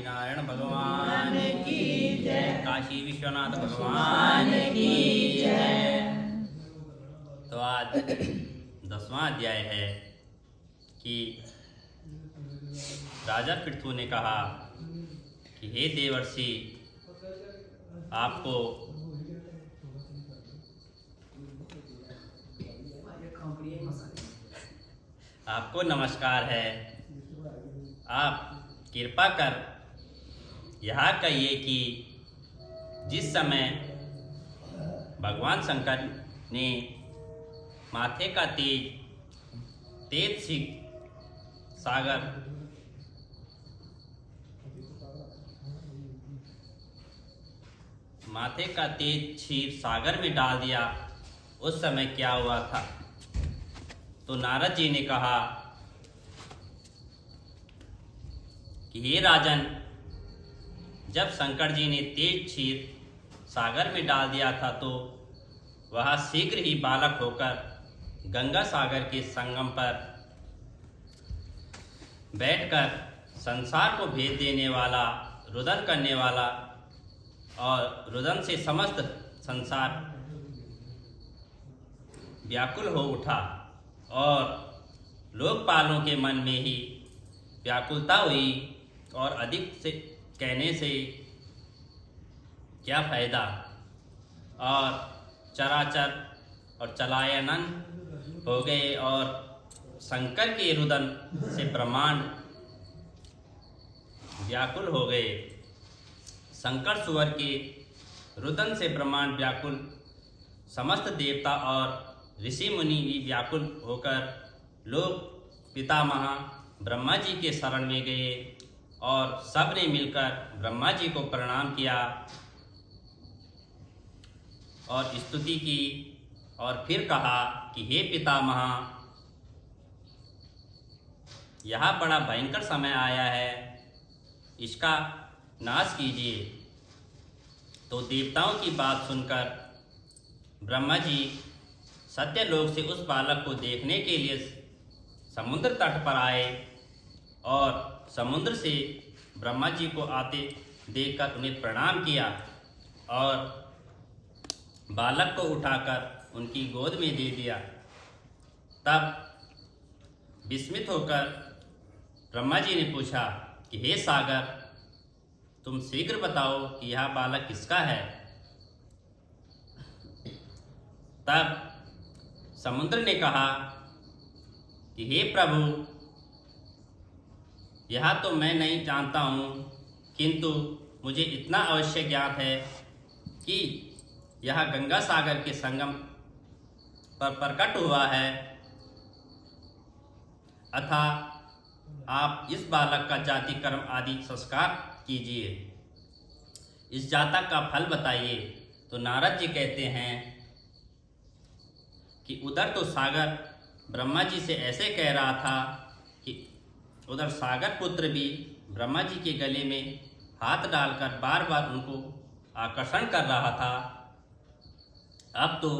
नारायण भगवान की जय, काशी विश्वनाथ भगवान की जय। तो आज 10वां अध्याय है कि राजा पृथु ने कहा कि हे देवर्षि, आपको नमस्कार है। आप कृपा कर यह कहिए कि जिस समय भगवान शंकर ने माथे का तेज सागर माथे का तेज क्षीर सागर में डाल दिया, उस समय क्या हुआ था। तो नारद जी ने कहा कि हे राजन, जब शंकर जी ने तेज क्षीर सागर में डाल दिया था तो वह शीघ्र ही बालक होकर गंगा सागर के संगम पर बैठकर संसार को भेद देने वाला, रुदन करने वाला, और रुदन से समस्त संसार व्याकुल हो उठा और लोकपालों के मन में ही व्याकुलता हुई और अधिक से कहने से क्या फायदा, और चराचर और चलायनन हो गए और शंकर के रुदन से ब्रह्मांड व्याकुल हो गए। शंकर सुवर के रुदन से ब्रह्मांड व्याकुल, समस्त देवता और ऋषि मुनि भी व्याकुल होकर लोग पितामह ब्रह्मा जी के शरण में गए और सब ने मिलकर ब्रह्मा जी को प्रणाम किया और स्तुति की और फिर कहा कि हे पितामह, यह बड़ा भयंकर समय आया है, इसका नाश कीजिए। तो देवताओं की बात सुनकर ब्रह्मा जी सत्यलोक से उस बालक को देखने के लिए समुद्र तट पर आए और समुद्र से ब्रह्मा जी को आते देखकर उन्हें प्रणाम किया और बालक को उठाकर उनकी गोद में दे दिया। तब विस्मित होकर ब्रह्मा जी ने पूछा कि हे सागर, तुम शीघ्र बताओ कि यह बालक किसका है। तब समुद्र ने कहा कि हे प्रभु, यह तो मैं नहीं जानता हूँ, किंतु मुझे इतना अवश्य ज्ञात है कि यह गंगा सागर के संगम पर प्रकट हुआ है। अतः आप इस बालक का जाति कर्म आदि संस्कार कीजिए, इस जातक का फल बताइए। तो नारद जी कहते हैं कि उधर तो सागर ब्रह्मा जी से ऐसे कह रहा था कि उधर सागर पुत्र भी ब्रह्मा जी के गले में हाथ डालकर बार बार उनको आकर्षण कर रहा था। अब तो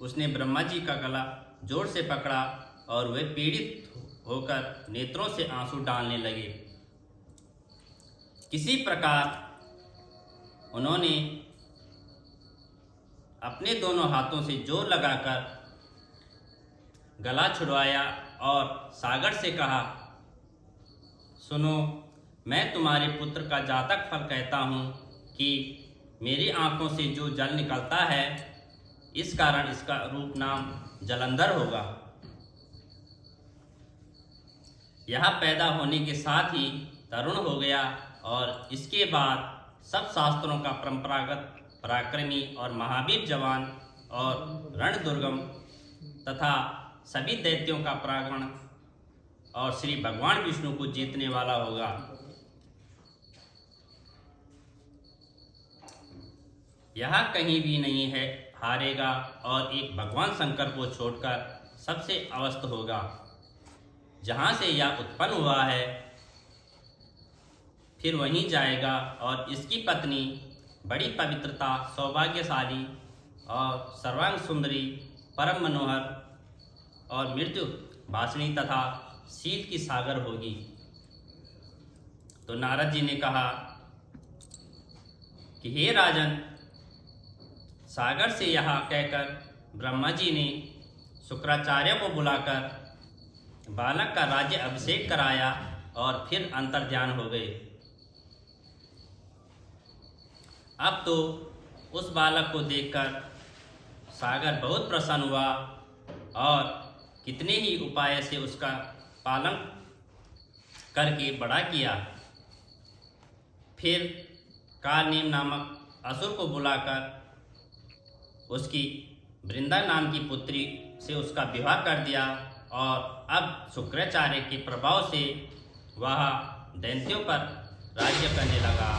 उसने ब्रह्मा जी का गला जोर से पकड़ा और वे पीड़ित होकर नेत्रों से आंसू डालने लगे। किसी प्रकार उन्होंने अपने दोनों हाथों से जोर लगाकर गला छुड़वाया और सागर से कहा, सुनो, मैं तुम्हारे पुत्र का जातक फल कहता हूँ कि मेरी आंखों से जो जल निकलता है, इस कारण इसका रूप नाम जलंधर होगा। यह पैदा होने के साथ ही तरुण हो गया और इसके बाद सब शास्त्रों का परंपरागत पराक्रमी और महावीर जवान और रण दुर्गम तथा सभी दैत्यों का परागण और श्री भगवान विष्णु को जीतने वाला होगा। यह कहीं भी नहीं है हारेगा और एक भगवान शंकर को छोड़कर सबसे अवस्थ होगा। जहाँ से यह उत्पन्न हुआ है फिर वहीं जाएगा और इसकी पत्नी बड़ी पवित्रता, सौभाग्यशाली और सर्वांग सुंदरी, परम मनोहर और मृत्यु भाषणी तथा शील की सागर होगी। तो नारद जी ने कहा कि हे राजन, सागर से यहाँ कहकर ब्रह्मा जी ने शुक्राचार्य को बुलाकर बालक का राज्य अभिषेक कराया और फिर अंतर्ध्यान हो गए। अब तो उस बालक को देखकर सागर बहुत प्रसन्न हुआ और कितने ही उपाय से उसका पालन करके बड़ा किया। फिर कालनेम नामक असुर को बुलाकर उसकी वृंदा नाम की पुत्री से उसका विवाह कर दिया और अब शुक्राचार्य के प्रभाव से वह दैत्यों पर राज्य करने लगा।